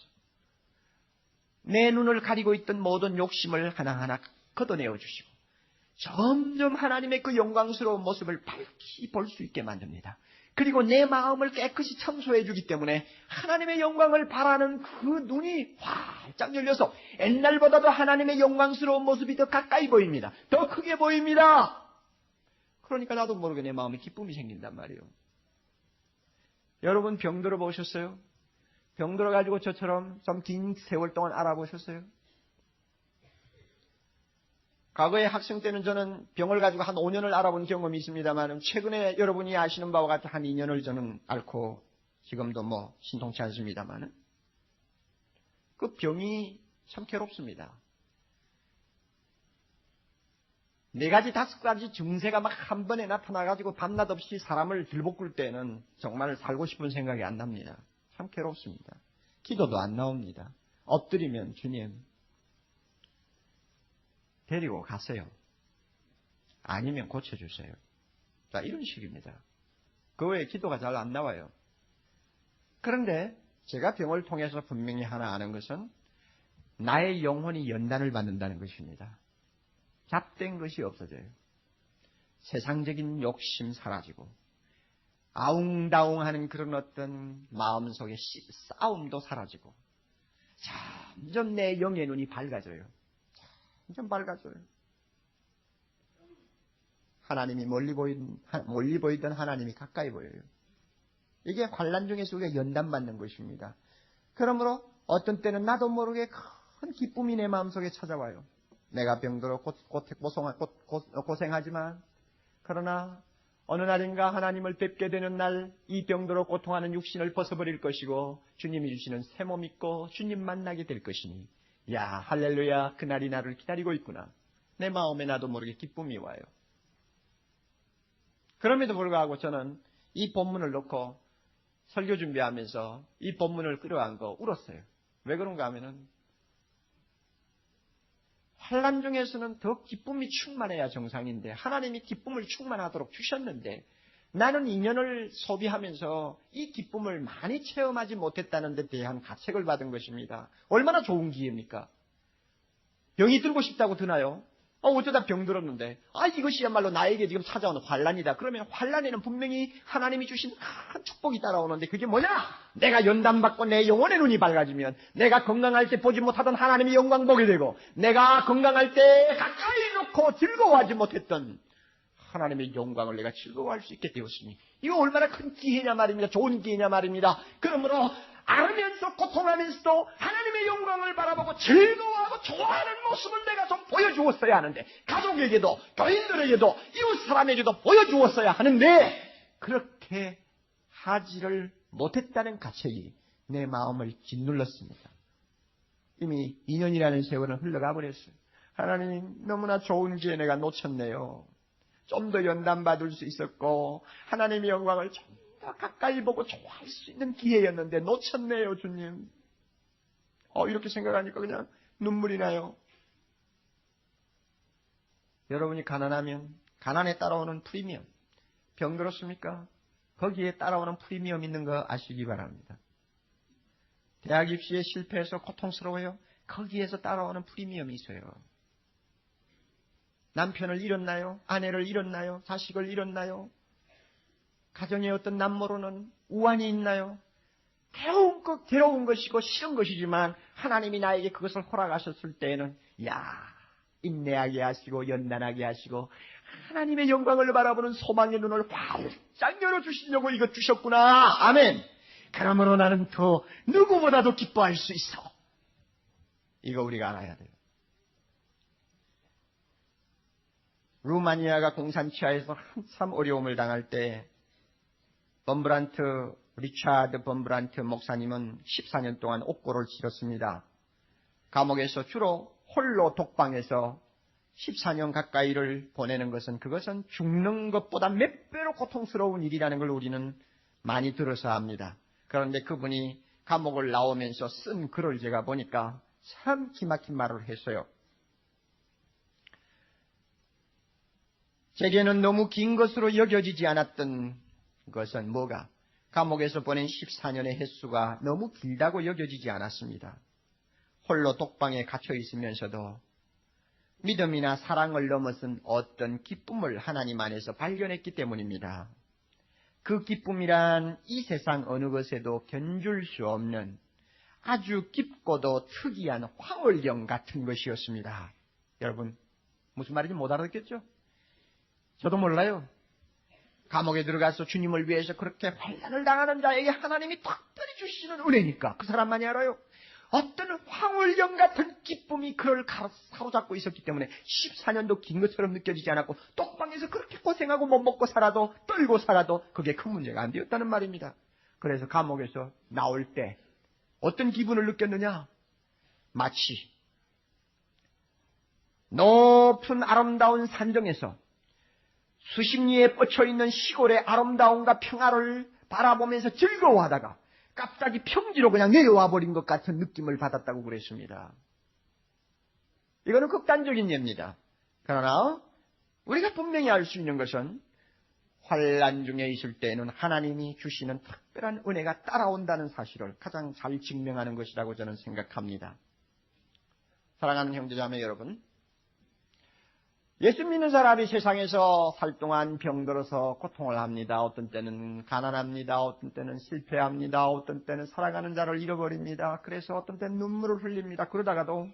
내 눈을 가리고 있던 모든 욕심을 하나하나 걷어내어 주시고 점점 하나님의 그 영광스러운 모습을 밝히 볼 수 있게 만듭니다. 그리고 내 마음을 깨끗이 청소해 주기 때문에 하나님의 영광을 바라는 그 눈이 활짝 열려서 옛날보다도 하나님의 영광스러운 모습이 더 가까이 보입니다. 더 크게 보입니다. 그러니까 나도 모르게 내 마음에 기쁨이 생긴단 말이에요. 여러분 병들어 보셨어요? 병들어 가지고 저처럼 좀 긴 세월 동안 알아보셨어요? 과거에 학생 때는 저는 병을 가지고 한 5년을 알아본 경험이 있습니다만 최근에 여러분이 아시는 바와 같이 한 2년을 저는 앓고 지금도 신통치 않습니다만 그 병이 참 괴롭습니다. 4가지, 5가지 증세가 막 한 번에 나타나가지고 밤낮 없이 사람을 들볶을 때는 정말 살고 싶은 생각이 안 납니다. 참 괴롭습니다. 기도도 안 나옵니다. 엎드리면 주님, 데리고 가세요. 아니면 고쳐주세요. 자, 이런 식입니다. 그 외에 기도가 잘 안 나와요. 그런데 제가 병을 통해서 분명히 하나 아는 것은 나의 영혼이 연단을 받는다는 것입니다. 잡된 것이 없어져요. 세상적인 욕심 사라지고 아웅다웅하는 그런 어떤 마음속의 싸움도 사라지고 점점 내 영의 눈이 밝아져요. 점점 밝아져요. 하나님이 멀리 보이던 하나님이 가까이 보여요. 이게 환난 중에서 우리가 연단받는 것입니다. 그러므로 어떤 때는 나도 모르게 큰 기쁨이 내 마음속에 찾아와요. 내가 병들어 고생하지만 그러나 어느 날인가 하나님을 뵙게 되는 날 이 병들어 고통하는 육신을 벗어버릴 것이고 주님이 주시는 새 몸 있고 주님 만나게 될 것이니 야 할렐루야 그날이 나를 기다리고 있구나. 내 마음에 나도 모르게 기쁨이 와요. 그럼에도 불구하고 저는 이 본문을 놓고 설교 준비하면서 이 본문을 끌어안고 울었어요. 왜 그런가 하면은 환난 중에서는 더 기쁨이 충만해야 정상인데 하나님이 기쁨을 충만하도록 주셨는데 나는 인연을 소비하면서 이 기쁨을 많이 체험하지 못했다는 데 대한 가책을 받은 것입니다. 얼마나 좋은 기회입니까? 병이 들고 싶다고 드나요? 어쩌다 병들었는데 이것이야말로 나에게 지금 찾아오는 환난이다. 그러면 환난에는 분명히 하나님이 주신 큰 축복이 따라오는데 그게 뭐냐? 내가 연단받고 내 영혼의 눈이 밝아지면 내가 건강할 때 보지 못하던 하나님의 영광 보게 되고 내가 건강할 때 가까이 놓고 즐거워하지 못했던 하나님의 영광을 내가 즐거워할 수 있게 되었으니 이거 얼마나 큰 기회냐 말입니다. 좋은 기회냐 말입니다. 그러므로 앓으면서 고통하면서도 하나님의 영광을 바라보고 즐거워하고 좋아하는 모습을 내가 좀 보여주었어야 하는데 가족에게도 교인들에게도 이웃 사람에게도 보여주었어야 하는데 그렇게 하지를 못했다는 가책이 내 마음을 짓눌렀습니다. 이미 2년이라는 세월은 흘러가 버렸어요. 하나님 너무나 좋은 기회 내가 놓쳤네요. 좀 더 연단받을 수 있었고 하나님의 영광을 좀 더 가까이 보고 좋아할 수 있는 기회였는데 놓쳤네요 주님. 이렇게 생각하니까 그냥 눈물이 나요. 여러분이 가난하면 가난에 따라오는 프리미엄 병들었습니까? 거기에 따라오는 프리미엄 있는 거 아시기 바랍니다. 대학 입시에 실패해서 고통스러워요? 거기에서 따라오는 프리미엄이 있어요. 남편을 잃었나요? 아내를 잃었나요? 자식을 잃었나요? 가정에 어떤 남모르는 우환이 있나요? 괴로운 것이고 싫은 것이지만 하나님이 나에게 그것을 허락하셨을 때에는 인내하게 하시고 연단하게 하시고 하나님의 영광을 바라보는 소망의 눈을 활짝 열어주시려고 이것 주셨구나. 아멘. 그러므로 나는 더 누구보다도 기뻐할 수 있어. 이거 우리가 알아야 돼요. 루마니아가 공산치하에서 한참 어려움을 당할 때 리차드 범브란트 목사님은 14년 동안 옥고를 치렀습니다. 감옥에서 주로 홀로 독방에서 14년 가까이를 보내는 그것은 죽는 것보다 몇 배로 고통스러운 일이라는 걸 우리는 많이 들어서 합니다. 그런데 그분이 감옥을 나오면서 쓴 글을 제가 보니까 참 기막힌 말을 했어요. 제게는 너무 긴 것으로 여겨지지 않았던 것은 뭐가? 감옥에서 보낸 14년의 횟수가 너무 길다고 여겨지지 않았습니다. 홀로 독방에 갇혀 있으면서도 믿음이나 사랑을 넘어선 어떤 기쁨을 하나님 안에서 발견했기 때문입니다. 그 기쁨이란 이 세상 어느 것에도 견줄 수 없는 아주 깊고도 특이한 황홀경 같은 것이었습니다. 여러분 무슨 말인지 못 알아듣겠죠? 저도 몰라요. 감옥에 들어가서 주님을 위해서 그렇게 환난을 당하는 자에게 하나님이 특별히 주시는 은혜니까 그 사람만이 알아요. 어떤 황홀경 같은 기쁨이 그를 사로잡고 있었기 때문에 14년도 긴 것처럼 느껴지지 않았고 독방에서 그렇게 고생하고 못 먹고 살아도 떨고 살아도 그게 큰 문제가 안 되었다는 말입니다. 그래서 감옥에서 나올 때 어떤 기분을 느꼈느냐? 마치 높은 아름다운 산정에서 수십 리에 뻗쳐있는 시골의 아름다움과 평화를 바라보면서 즐거워하다가 갑자기 평지로 그냥 내려와 버린 것 같은 느낌을 받았다고 그랬습니다. 이거는 극단적인 예입니다. 그러나 우리가 분명히 알 수 있는 것은 환난 중에 있을 때에는 하나님이 주시는 특별한 은혜가 따라온다는 사실을 가장 잘 증명하는 것이라고 저는 생각합니다. 사랑하는 형제자매 여러분, 예수 믿는 사람이 세상에서 살 동안 병들어서 고통을 합니다. 어떤 때는 가난합니다. 어떤 때는 실패합니다. 어떤 때는 사랑하는 자를 잃어버립니다. 그래서 어떤 때는 눈물을 흘립니다. 그러다가도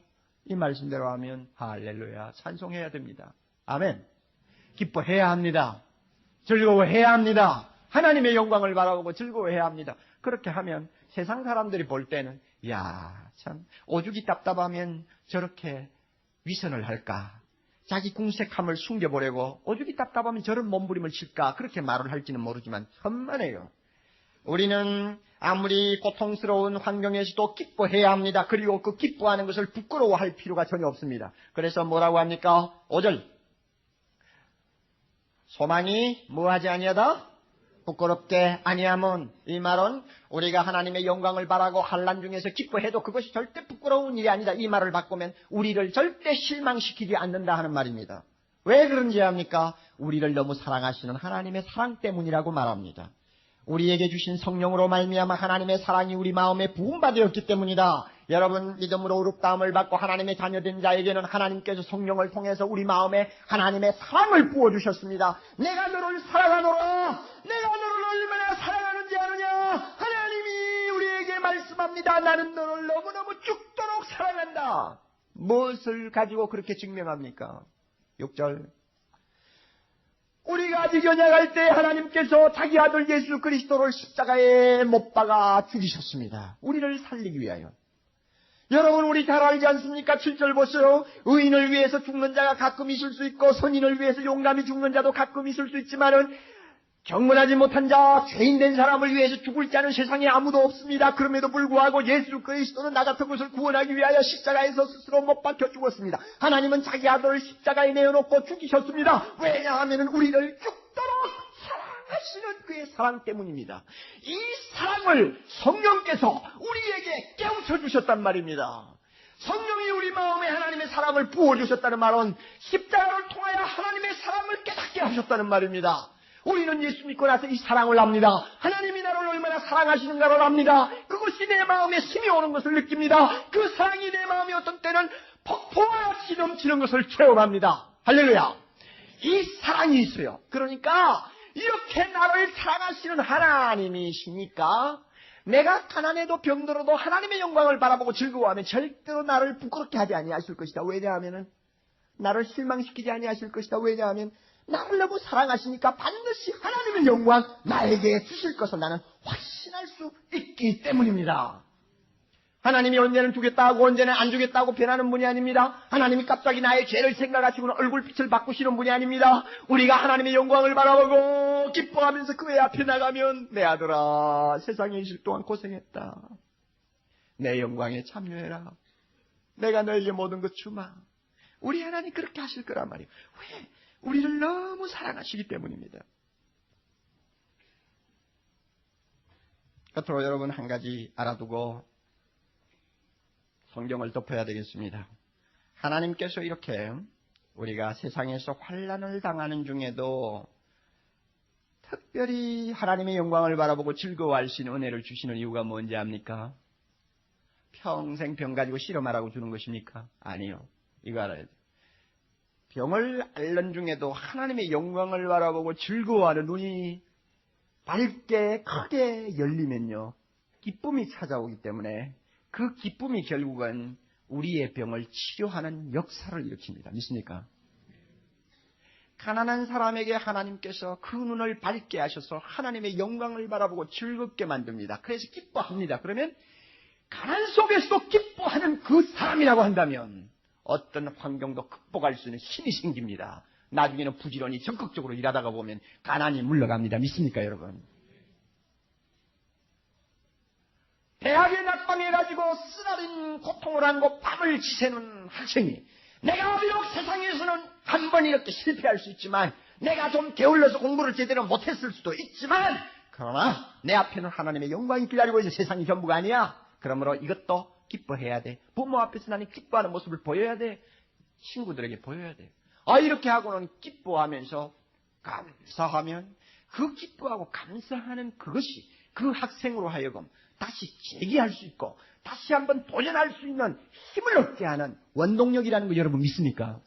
이 말씀대로 하면 할렐루야 찬송해야 됩니다. 아멘. 기뻐해야 합니다. 즐거워해야 합니다. 하나님의 영광을 바라보고 즐거워해야 합니다. 그렇게 하면 세상 사람들이 볼 때는 야, 참 오죽이 답답하면 저렇게 위선을 할까? 자기 궁색함을 숨겨보려고 오죽이 답답하면 저런 몸부림을 칠까? 그렇게 말을 할지는 모르지만 천만에요. 우리는 아무리 고통스러운 환경에서도 기뻐해야 합니다. 그리고 그 기뻐하는 것을 부끄러워할 필요가 전혀 없습니다. 그래서 뭐라고 합니까? 5절. 소망이 뭐하지 아니하다? 부끄럽게 아니함은, 이 말은 우리가 하나님의 영광을 바라고 환난 중에서 기뻐해도 그것이 절대 부끄러운 일이 아니다. 이 말을 바꾸면 우리를 절대 실망시키지 않는다 하는 말입니다. 왜 그런지 압니까? 우리를 너무 사랑하시는 하나님의 사랑 때문이라고 말합니다. 우리에게 주신 성령으로 말미암아 하나님의 사랑이 우리 마음에 부음받았기 때문이다. 여러분, 믿음으로 의롭다함을 받고 하나님의 자녀된 자에게는 하나님께서 성령을 통해서 우리 마음에 하나님의 사랑을 부어주셨습니다. 내가 너를 사랑하노라. 내가 너를 얼마나 사랑하는지 아느냐. 하나님이 우리에게 말씀합니다. 나는 너를 너무너무 죽도록 사랑한다. 무엇을 가지고 그렇게 증명합니까? 6절. 우리가 아직 연약할 때 하나님께서 자기 아들 예수 그리스도를 십자가에 못 박아 죽이셨습니다. 우리를 살리기 위하여. 여러분, 우리 잘 알지 않습니까? 7절 보세요. 의인을 위해서 죽는 자가 가끔 있을 수 있고 선인을 위해서 용감히 죽는 자도 가끔 있을 수 있지만은 경건하지 못한 자, 죄인된 사람을 위해서 죽을 자는 세상에 아무도 없습니다. 그럼에도 불구하고 예수 그리스도는 나 같은 것을 구원하기 위하여 십자가에서 스스로 못 박혀 죽었습니다. 하나님은 자기 아들을 십자가에 내어놓고 죽이셨습니다. 왜냐하면 우리를 죽도록 사랑하시는 그의 사랑 때문입니다. 이 사랑을 성령께서 우리에게 깨우쳐 주셨단 말입니다. 성령이 우리 마음에 하나님의 사랑을 부어주셨다는 말은 십자가를 통하여 하나님의 사랑을 깨닫게 하셨다는 말입니다. 우리는 예수 믿고 나서 이 사랑을 압니다. 하나님이 나를 얼마나 사랑하시는가를 압니다. 그것이 내 마음에 힘이 오는 것을 느낍니다. 그 사랑이 내 마음에 어떤 때는 폭포와 같이 넘치는 것을 체험합니다. 할렐루야. 이 사랑이 있어요. 그러니까 이렇게 나를 사랑하시는 하나님이시니까 내가 가난해도 병들어도 하나님의 영광을 바라보고 즐거워하면 절대로 나를 부끄럽게 하지 아니하실 것이다. 왜냐하면 나를 실망시키지 아니하실 것이다. 왜냐하면 나를 너무 사랑하시니까 반드시 하나님의 영광 나에게 주실 것을 나는 확신할 수 있기 때문입니다. 하나님이 언제는 주겠다고 언제는 안 주겠다고 변하는 분이 아닙니다. 하나님이 갑자기 나의 죄를 생각하시고는 얼굴빛을 바꾸시는 분이 아닙니다. 우리가 하나님의 영광을 바라보고 기뻐하면서 그의 앞에 나가면 내 아들아 세상에 있을 동안 고생했다. 내 영광에 참여해라. 내가 너에게 모든 것 주마. 우리 하나님 그렇게 하실 거란 말이에요. 왜? 우리를 너무 사랑하시기 때문입니다. 끝으로 여러분 한 가지 알아두고 성경을 덮어야 되겠습니다. 하나님께서 이렇게 우리가 세상에서 환난을 당하는 중에도 특별히 하나님의 영광을 바라보고 즐거워할 수 있는 은혜를 주시는 이유가 뭔지 압니까? 평생 병 가지고 실험하라고 주는 것입니까? 아니요. 이거 알아야 돼요. 병을 앓는 중에도 하나님의 영광을 바라보고 즐거워하는 눈이 밝게 크게 열리면요. 기쁨이 찾아오기 때문에 그 기쁨이 결국은 우리의 병을 치료하는 역사를 일으킵니다. 믿습니까? 가난한 사람에게 하나님께서 그 눈을 밝게 하셔서 하나님의 영광을 바라보고 즐겁게 만듭니다. 그래서 기뻐합니다. 그러면 가난 속에서도 기뻐하는 그 사람이라고 한다면 어떤 환경도 극복할 수 있는 힘이 생깁니다. 나중에는 부지런히 적극적으로 일하다가 보면 가난이 물러갑니다. 믿습니까 여러분? 대학에 낙방해가지고 쓰라린 고통을 안고 밤을 지새는 학생이 내가 비록 세상에서는 한 번 이렇게 실패할 수 있지만 내가 좀 게을러서 공부를 제대로 못했을 수도 있지만 그러나 내 앞에는 하나님의 영광이 기다리고 있어. 세상이 전부가 아니야. 그러므로 이것도 기뻐해야 돼. 부모 앞에서 나는 기뻐하는 모습을 보여야 돼. 친구들에게 보여야 돼. 이렇게 하고는 기뻐하면서 감사하면 그 기뻐하고 감사하는 그것이 그 학생으로 하여금 다시 재기할 수 있고 다시 한번 도전할 수 있는 힘을 얻게 하는 원동력이라는 거 여러분 믿습니까?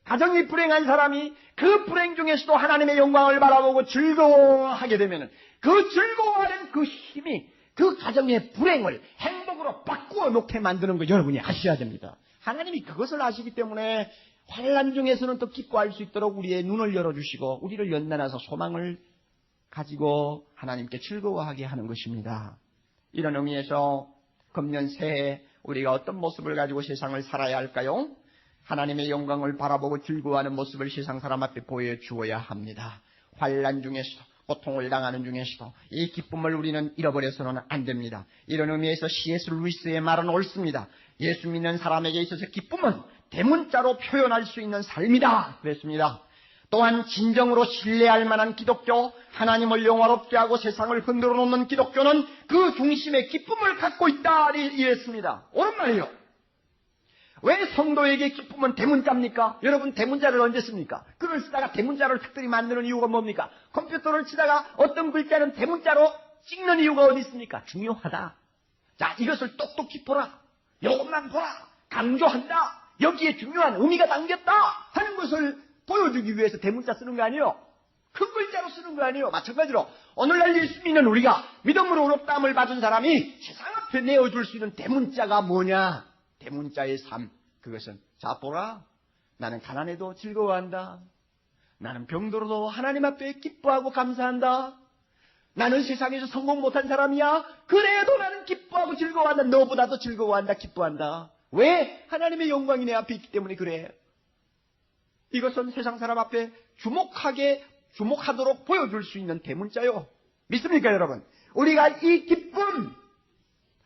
가정이 불행한 사람이 그 불행 중에서도 하나님의 영광을 바라보고 즐거워하게 되면 그 즐거워하는 그 힘이 그 가정의 불행을 행복으로 바꾸어 놓게 만드는 거 여러분이 아셔야 됩니다. 하나님이 그것을 아시기 때문에 환난 중에서는 또 기뻐할 수 있도록 우리의 눈을 열어주시고 우리를 연단하서 소망을 가지고 하나님께 즐거워하게 하는 것입니다. 이런 의미에서 금년 새해 우리가 어떤 모습을 가지고 세상을 살아야 할까요? 하나님의 영광을 바라보고 즐거워하는 모습을 세상 사람 앞에 보여주어야 합니다. 환난 중에서도 고통을 당하는 중에서도 이 기쁨을 우리는 잃어버려서는 안 됩니다. 이런 의미에서 C.S. 루이스의 말은 옳습니다. 예수 믿는 사람에게 있어서 기쁨은 대문자로 표현할 수 있는 삶이다 그랬습니다. 또한 진정으로 신뢰할 만한 기독교, 하나님을 영화롭게 하고 세상을 흔들어 놓는 기독교는 그 중심에 기쁨을 갖고 있다 이랬습니다. 옳은 말이에요. 왜 성도에게 기쁨은 대문자입니까? 여러분 대문자를 언제 씁니까? 글을 쓰다가 대문자를 특별히 만드는 이유가 뭡니까? 컴퓨터를 치다가 어떤 글자는 대문자로 찍는 이유가 어디 있습니까? 중요하다. 자, 이것을 똑똑히 보라. 이것만 보라. 강조한다. 여기에 중요한 의미가 담겼다 하는 것을 보여주기 위해서 대문자 쓰는 거 아니에요? 큰 글자로 쓰는 거 아니에요? 마찬가지로 오늘날 예수 믿는 우리가 믿음으로 의롭다함을 받은 사람이 세상 앞에 내어줄 수 있는 대문자가 뭐냐? 대문자의 삶, 그것은 자 보라, 나는 가난해도 즐거워한다. 나는 병들어도 하나님 앞에 기뻐하고 감사한다. 나는 세상에서 성공 못한 사람이야. 그래도 나는 기뻐하고 즐거워한다. 너보다도 즐거워한다, 기뻐한다. 왜? 하나님의 영광이 내 앞에 있기 때문에 그래. 이것은 세상 사람 앞에 주목하도록 보여줄 수 있는 대문자요. 믿습니까 여러분? 우리가 이 기쁨,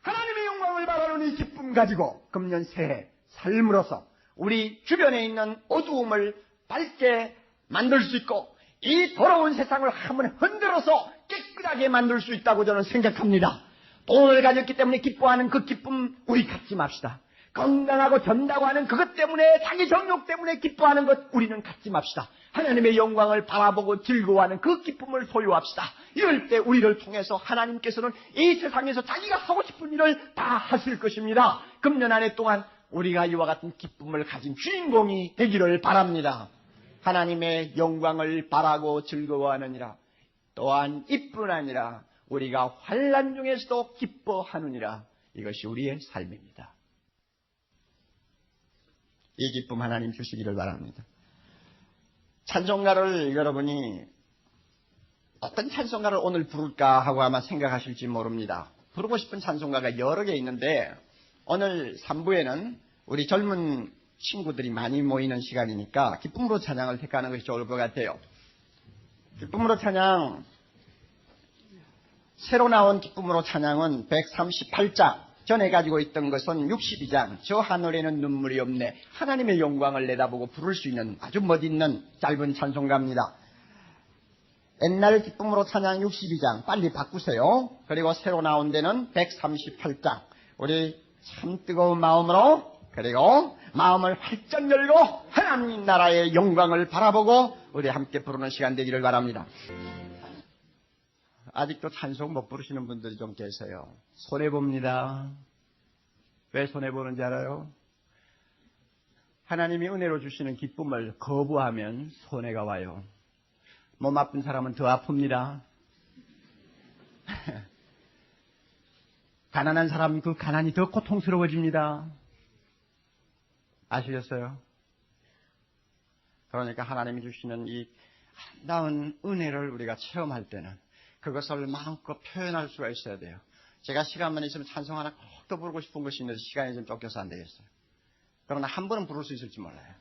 하나님의 영광을 바라는 이 기쁨 가지고 금년 새해 삶으로서 우리 주변에 있는 어두움을 밝게 만들 수 있고 이 더러운 세상을 한번 흔들어서 깨끗하게 만들 수 있다고 저는 생각합니다. 돈을 가졌기 때문에 기뻐하는 그 기쁨 우리 갖지 맙시다. 건강하고 전다고 하는 그것 때문에 자기 정욕 때문에 기뻐하는 것 우리는 갖지 맙시다. 하나님의 영광을 바라보고 즐거워하는 그 기쁨을 소유합시다. 이럴 때 우리를 통해서 하나님께서는 이 세상에서 자기가 하고 싶은 일을 다 하실 것입니다. 금년 한 해 동안 우리가 이와 같은 기쁨을 가진 주인공이 되기를 바랍니다. 하나님의 영광을 바라고 즐거워하느니라. 또한 이뿐 아니라 우리가 환난 중에서도 기뻐하느니라. 이것이 우리의 삶입니다. 이 기쁨 하나님 주시기를 바랍니다. 찬송가를 여러분이 어떤 찬송가를 오늘 부를까 하고 아마 생각하실지 모릅니다. 부르고 싶은 찬송가가 여러 개 있는데 오늘 3부에는 우리 젊은 친구들이 많이 모이는 시간이니까 기쁨으로 찬양을 택하는 것이 좋을 것 같아요. 기쁨으로 찬양, 새로 나온 기쁨으로 찬양은 138장, 전에 가지고 있던 것은 62장, 저 하늘에는 눈물이 없네, 하나님의 영광을 내다보고 부를 수 있는 아주 멋있는 짧은 찬송가입니다. 옛날 기쁨으로 찬양 62장 빨리 바꾸세요. 그리고 새로 나온 데는 138장. 우리 참 뜨거운 마음으로, 그리고 마음을 활짝 열고 하나님 나라의 영광을 바라보고 우리 함께 부르는 시간 되기를 바랍니다. 아직도 찬송 못 부르시는 분들이 좀 계세요. 손해봅니다. 왜 손해보는지 알아요? 하나님이 은혜로 주시는 기쁨을 거부하면 손해가 와요. 몸 아픈 사람은 더 아픕니다. 가난한 사람은 그 가난이 더 고통스러워집니다. 아시겠어요? 그러니까 하나님이 주시는 이 아름다운 은혜를 우리가 체험할 때는 그것을 마음껏 표현할 수가 있어야 돼요. 제가 시간만 있으면 찬송 하나 꼭 더 부르고 싶은 것이 있는데 시간이 좀 쫓겨서 안 되겠어요. 그러나 한 번은 부를 수 있을지 몰라요.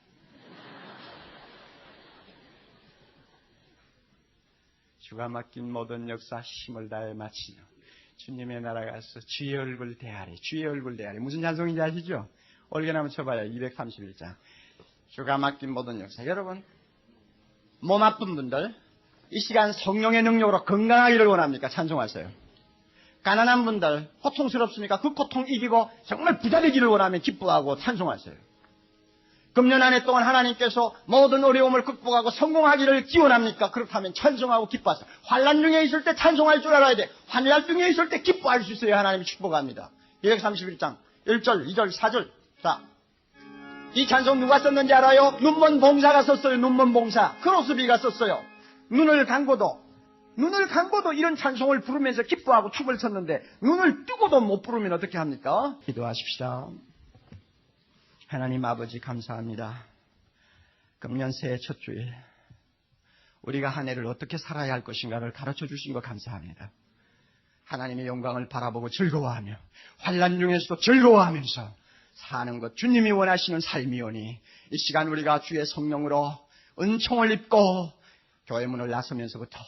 주가 맡긴 모든 역사 힘을 다해 마치며 주님의 나라 가서 주의 얼굴 대하리. 주의 얼굴 대하리. 무슨 찬송인지 아시죠? 올게 한번 쳐봐요. 231장. 주가 맡긴 모든 역사. 여러분, 몸 아픈 분들 이 시간 성령의 능력으로 건강하기를 원합니까? 찬송하세요. 가난한 분들, 고통스럽습니까? 그 고통 이기고 정말 부자 되기를 원하면 기뻐하고 찬송하세요. 금년 한 해 동안 하나님께서 모든 어려움을 극복하고 성공하기를 기원합니까? 그렇다면 찬송하고 기뻐하세요. 환난 중에 있을 때 찬송할 줄 알아야 돼. 환난 중에 있을 때 기뻐할 수 있어야 하나님이 축복합니다. 231장 1절, 2절, 4절. 자, 이 찬송 누가 썼는지 알아요? 눈먼 봉사가 썼어요. 눈먼 봉사. 크로스비가 썼어요. 눈을 감고도 이런 찬송을 부르면서 기뻐하고 춤을 췄는데 눈을 뜨고도 못 부르면 어떻게 합니까? 기도하십시다. 하나님 아버지 감사합니다. 금년 새해 첫 주일 우리가 한 해를 어떻게 살아야 할 것인가를 가르쳐 주신 거 감사합니다. 하나님의 영광을 바라보고 즐거워하며 환난 중에서도 즐거워하면서 사는 것 주님이 원하시는 삶이오니 이 시간 우리가 주의 성령으로 은총을 입고 교회 문을 나서면서부터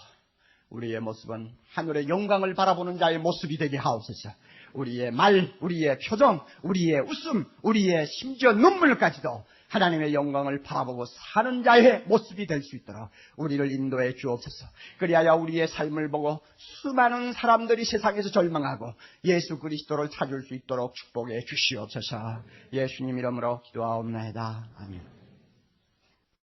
우리의 모습은 하늘의 영광을 바라보는 자의 모습이 되게 하옵소서. 우리의 말, 우리의 표정, 우리의 웃음, 우리의 심지어 눈물까지도 하나님의 영광을 바라보고 사는 자의 모습이 될 수 있도록 우리를 인도해 주옵소서. 그리하여 우리의 삶을 보고 수많은 사람들이 세상에서 절망하고 예수 그리스도를 찾을 수 있도록 축복해 주시옵소서. 예수님 이름으로 기도하옵나이다. 아멘.